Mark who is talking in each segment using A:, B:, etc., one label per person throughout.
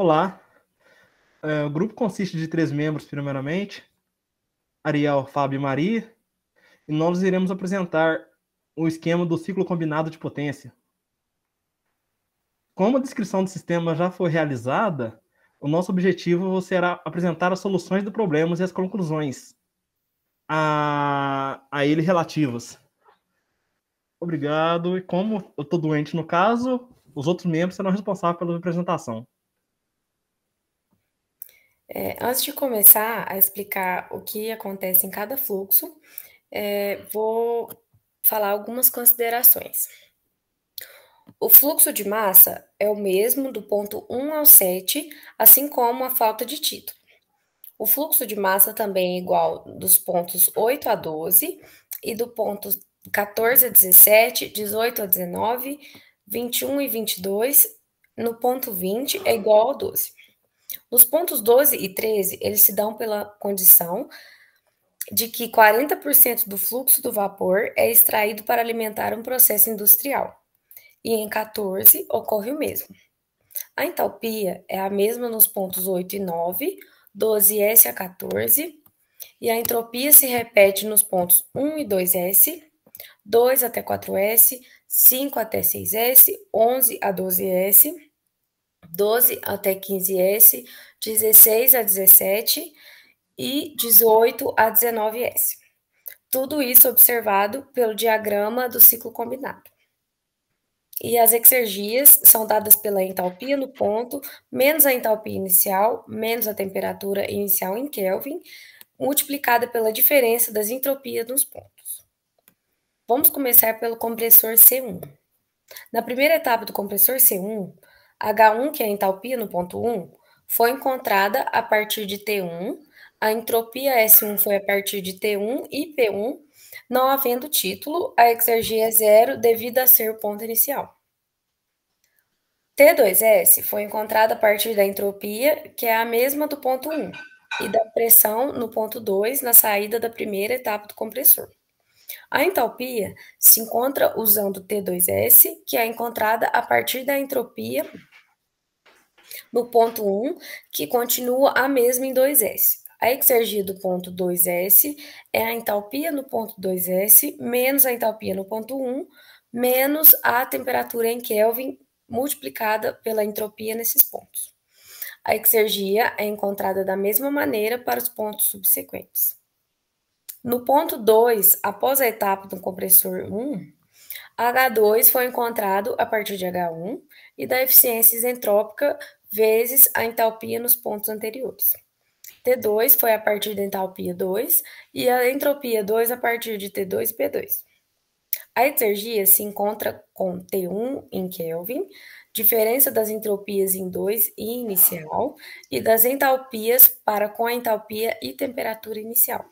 A: Olá, o grupo consiste de 3 membros, primeiramente, Ariel, Fábio e Maria, e nós iremos apresentar o esquema do ciclo combinado de potência. Como a descrição do sistema já foi realizada, o nosso objetivo será apresentar as soluções dos problemas e as conclusões a ele relativas. Obrigado, e como eu estou doente no caso, os outros membros serão responsáveis pela apresentação.
B: Antes de começar a explicar o que acontece em cada fluxo, vou falar algumas considerações. O fluxo de massa é o mesmo do ponto 1 ao 7, assim como a falta de título. O fluxo de massa também é igual dos pontos 8 a 12 e do ponto 14 a 17, 18 a 19, 21 e 22, no ponto 20 é igual ao 12. Nos pontos 12 e 13, eles se dão pela condição de que 40% do fluxo do vapor é extraído para alimentar um processo industrial. E em 14 ocorre o mesmo. A entalpia é a mesma nos pontos 8 e 9, 12S a 14, e a entropia se repete nos pontos 1 e 2S, 2 até 4S, 5 até 6S, 11 a 12S, 12 até 15S, 16 a 17 e 18 a 19S. Tudo isso observado pelo diagrama do ciclo combinado. E as exergias são dadas pela entalpia no ponto, menos a entalpia inicial, menos a temperatura inicial em Kelvin, multiplicada pela diferença das entropias nos pontos. Vamos começar pelo compressor C1. Na primeira etapa do compressor C1, H1, que é a entalpia no ponto 1, foi encontrada a partir de T1, a entropia S1 foi a partir de T1 e P1, não havendo título, a exergia é zero devido a ser o ponto inicial. T2S foi encontrada a partir da entropia, que é a mesma do ponto 1, e da pressão no ponto 2, na saída da primeira etapa do compressor. A entalpia se encontra usando T2S, que é encontrada a partir da entropia no ponto 1, que continua a mesma em 2S. A exergia do ponto 2S é a entalpia no ponto 2S menos a entalpia no ponto 1, menos a temperatura em Kelvin multiplicada pela entropia nesses pontos. A exergia é encontrada da mesma maneira para os pontos subsequentes. No ponto 2, após a etapa do compressor 1, H2 foi encontrado a partir de H1 e da eficiência isentrópica vezes a entalpia nos pontos anteriores. T2 foi a partir da entalpia 2 e a entropia 2 a partir de T2 e P2. A exergia se encontra com T1 em Kelvin, diferença das entropias em 2 e inicial, e das entalpias para com a entalpia e temperatura inicial.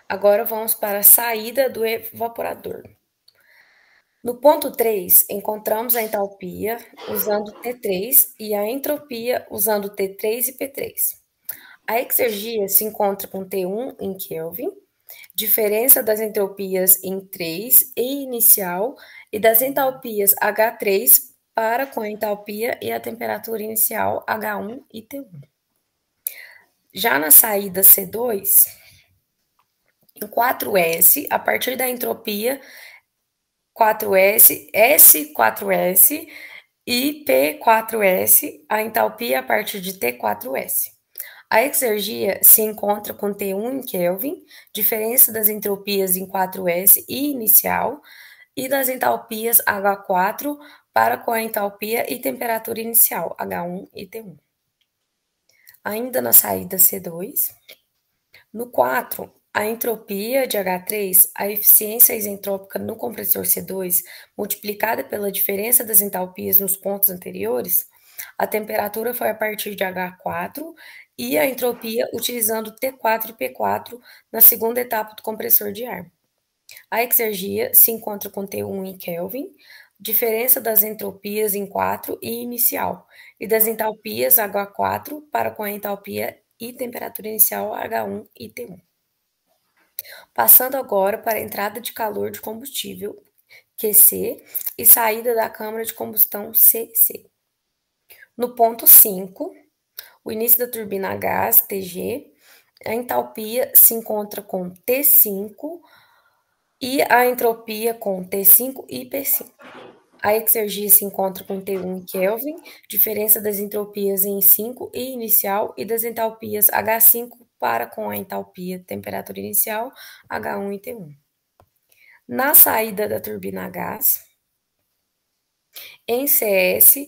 B: Agora vamos para a saída do evaporador. No ponto 3, encontramos a entalpia usando T3 e a entropia usando T3 e P3. A exergia se encontra com T1 em Kelvin, diferença das entropias em 3 e inicial e das entalpias H3 para com a entalpia e a temperatura inicial H1 e T1. Já na saída C2, em 4S, a partir da entropia 4S, S4S e P4S, a entalpia a partir de T4S. A exergia se encontra com T1 em Kelvin, diferença das entropias em 4S e inicial, e das entalpias H4 para com a entalpia e temperatura inicial, H1 e T1. Ainda na saída C2, no 4, a entropia de H3, a eficiência isentrópica no compressor C2, multiplicada pela diferença das entalpias nos pontos anteriores, a temperatura foi a partir de H4 e a entropia utilizando T4 e P4 na segunda etapa do compressor de ar. A exergia se encontra com T1 em Kelvin, diferença das entropias em 4 e inicial, e das entalpias H4 para com a entalpia e temperatura inicial H1 e T1. Passando agora para a entrada de calor de combustível, QC, e saída da câmara de combustão, CC. No ponto 5, o início da turbina a gás, TG, a entalpia se encontra com T5 e a entropia com T5 e P5. A exergia se encontra com T1 em Kelvin, diferença das entropias em 5 e inicial e das entalpias H5 para com a entalpia temperatura inicial H1 e T1. Na saída da turbina a gás, em CS,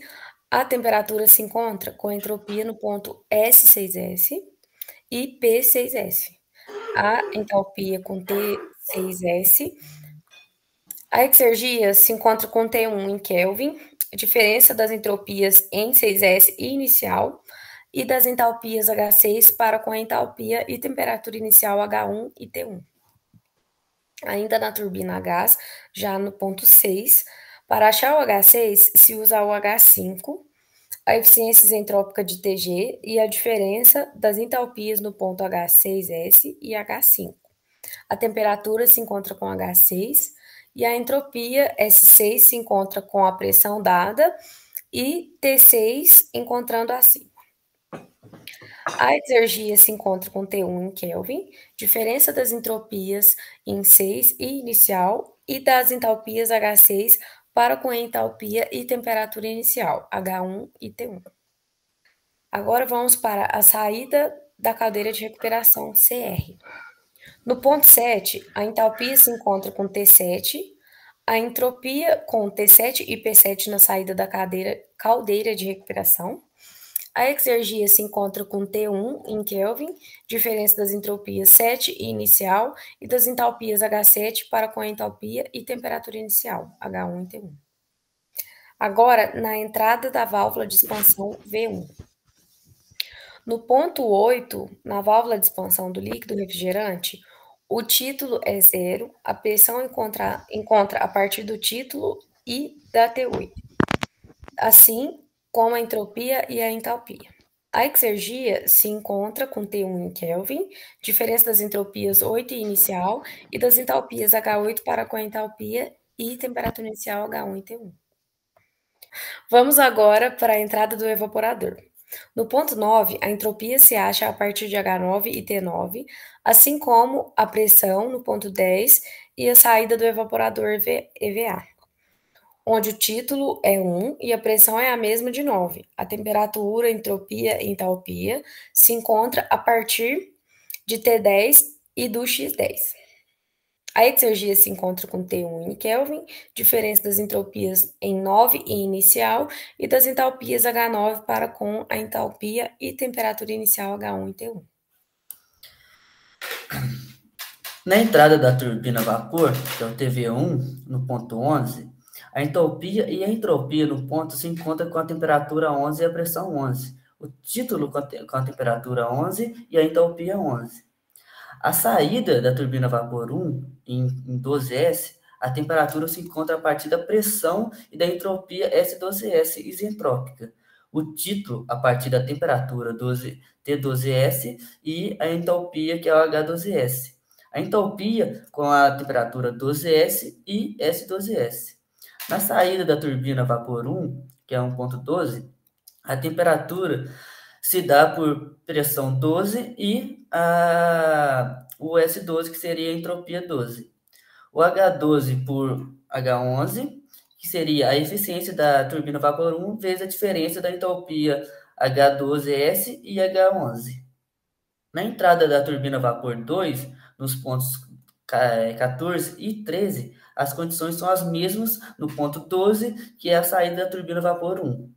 B: a temperatura se encontra com a entropia no ponto S6S e P6S. A entalpia com T6S. A exergia se encontra com T1 em Kelvin, diferença das entropias em 6S e inicial, e das entalpias H6 para com a entalpia e temperatura inicial H1 e T1. Ainda na turbina a gás, já no ponto 6, para achar o H6 se usa o H5, a eficiência isentrópica de TG e a diferença das entalpias no ponto H6S e H5. A temperatura se encontra com H6 e a entropia S6 se encontra com a pressão dada e T6 encontrando acima. A exergia se encontra com T1 em Kelvin, diferença das entropias em 6 e inicial e das entalpias H6 para com a entalpia e temperatura inicial, H1 e T1. Agora vamos para a saída da caldeira de recuperação, CR. No ponto 7, a entalpia se encontra com T7, a entropia com T7 e P7 na saída da caldeira de recuperação. A exergia se encontra com T1 em Kelvin, diferença das entropias 7 e inicial e das entalpias H7 para com a entalpia e temperatura inicial, H1 e T1. Agora, na entrada da válvula de expansão V1. No ponto 8, na válvula de expansão do líquido refrigerante, o título é 0, a pressão encontra a partir do título e da T8, assim como a entropia e a entalpia. A exergia se encontra com T1 em Kelvin, diferença das entropias 8 e inicial e das entalpias H8 para com a entalpia e temperatura inicial H1 e T1. Vamos agora para a entrada do evaporador. No ponto 9, a entropia se acha a partir de H9 e T9, assim como a pressão no ponto 10 e a saída do evaporador EVA, onde o título é 1 e a pressão é a mesma de 9. A temperatura, entropia e entalpia se encontra a partir de T10 e do X10. A exergia se encontra com T1 em Kelvin, diferença das entropias em 9 e inicial e das entalpias H9 para com a entalpia e temperatura inicial H1 e T1.
C: Na entrada da turbina a vapor, que é o TV1, no ponto 11, a entalpia e a entropia no ponto se encontram com a temperatura 11 e a pressão 11. O título com a temperatura 11 e a entalpia 11. A saída da turbina a vapor 1, em 12S, a temperatura se encontra a partir da pressão e da entropia S12S isentrópica. O título a partir da temperatura T12S e a entalpia, que é o H12S. A entalpia com a temperatura 12S e S12S. Na saída da turbina a vapor 1, que é 1.12, a temperatura se dá por pressão 12 e o S12, que seria a entropia 12. O H12 por H11, que seria a eficiência da turbina vapor 1 vezes a diferença da entropia H12S e H11. Na entrada da turbina vapor 2, nos pontos 14 e 13, as condições são as mesmas no ponto 12, que é a saída da turbina vapor 1.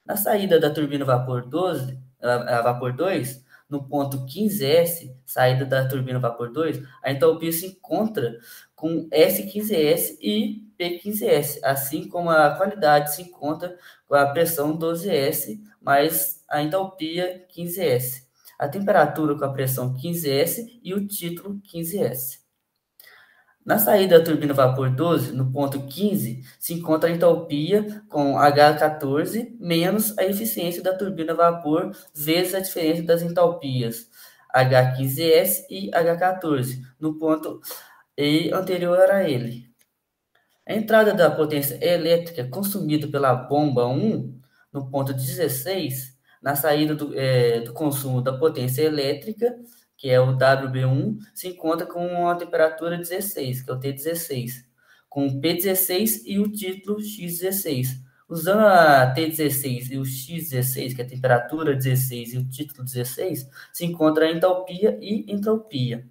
C: Na saída da turbina vapor 12, a vapor 2, no ponto 15S, saída da turbina vapor 2, a entalpia se encontra com S15S e P15S, assim como a qualidade se encontra com a pressão 12S mais a entalpia 15S. A temperatura com a pressão 15S e o título 15S. Na saída da turbina vapor 12, no ponto 15, se encontra a entalpia com H14 menos a eficiência da turbina vapor vezes a diferença das entalpias H15S e H14, no ponto E anterior a ele. A entrada da potência elétrica consumida pela bomba 1, no ponto 16, na saída do consumo da potência elétrica, que é o WB1, se encontra com uma temperatura 16, que é o T16, com o P16 e o título X16. Usando a T16 e o X16, que é a temperatura 16 e o título 16, se encontra a entalpia e entropia.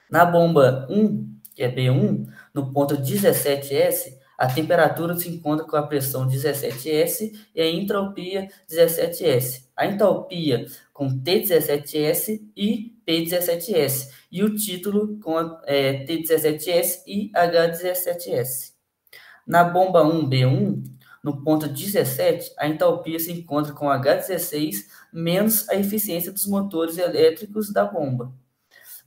C: Na bomba 1, que é B1, no ponto 17S, a temperatura se encontra com a pressão 17S e a entropia 17S. A entalpia com T17S e P17S. E o título com T17S e H17S. Na bomba 1B1, no ponto 17, a entalpia se encontra com H16 menos a eficiência dos motores elétricos da bomba,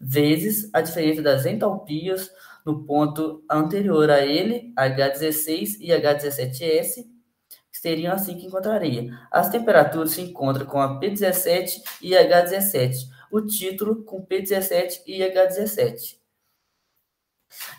C: vezes a diferença das entalpias no ponto anterior a ele, H16 e H17S, que seriam assim que encontraria. As temperaturas se encontram com a P17 e H17, o título com P17 e H17.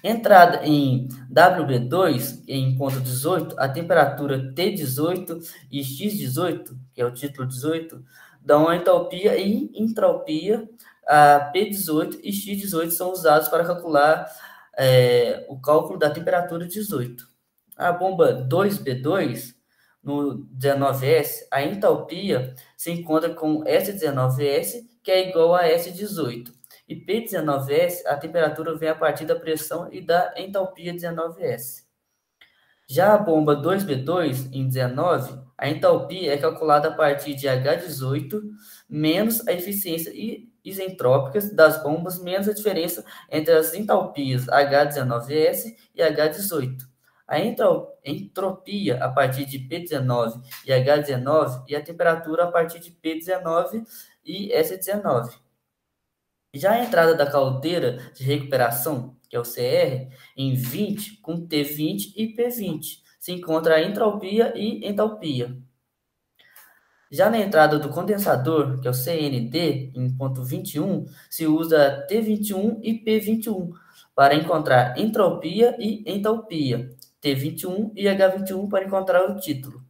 C: Entrada em WB2, em ponto 18, a temperatura T18 e X18, que é o título 18, dão uma entalpia e entropia. A P18 e X18 são usados para calcular o cálculo da temperatura 18. A bomba 2B2, no 19S, a entalpia se encontra com S19S, que é igual a S18. E P19S, a temperatura vem a partir da pressão e da entalpia 19S. Já a bomba 2B2, em 19, a entalpia é calculada a partir de H18 menos a eficiência isentrópicas das bombas menos a diferença entre as entalpias H19S e H18. A entropia a partir de P19 e H19 e a temperatura a partir de P19 e S19. Já a entrada da caldeira de recuperação, que é o CR, em 20, com T20 e P20, se encontra a entropia e entalpia. Já na entrada do condensador, que é o CND, em ponto 21, se usa T21 e P21 para encontrar entropia e entalpia, T21 e H21 para encontrar o título.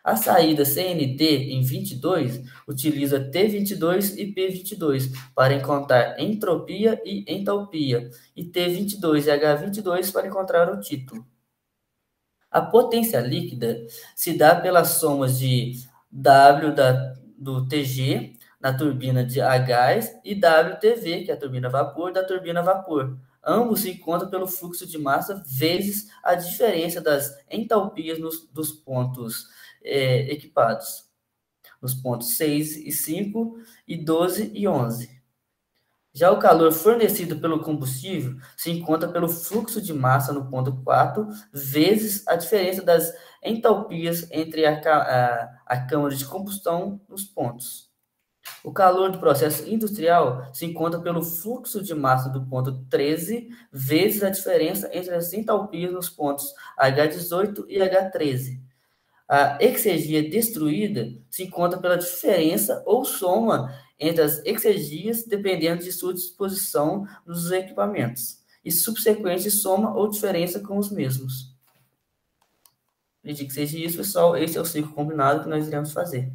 C: A saída CND em 22 utiliza T22 e P22 para encontrar entropia e entalpia, e T22 e H22 para encontrar o título. A potência líquida se dá pelas somas de W do TG na turbina a gás e WTV, que é a turbina a vapor, da turbina a vapor. Ambos se encontram pelo fluxo de massa vezes a diferença das entalpias dos pontos equipados, nos pontos 6 e 5, e 12 e 11. Já o calor fornecido pelo combustível se encontra pelo fluxo de massa no ponto 4, vezes a diferença das entalpias entre a câmara de combustão nos pontos. O calor do processo industrial se encontra pelo fluxo de massa do ponto 13, vezes a diferença entre as entalpias nos pontos H18 e H13. A exergia destruída se encontra pela diferença ou soma entre as exergias, dependendo de sua disposição nos equipamentos, e subsequente soma ou diferença com os mesmos. Acredito que seja isso, pessoal. Esse é o ciclo combinado que nós iremos fazer.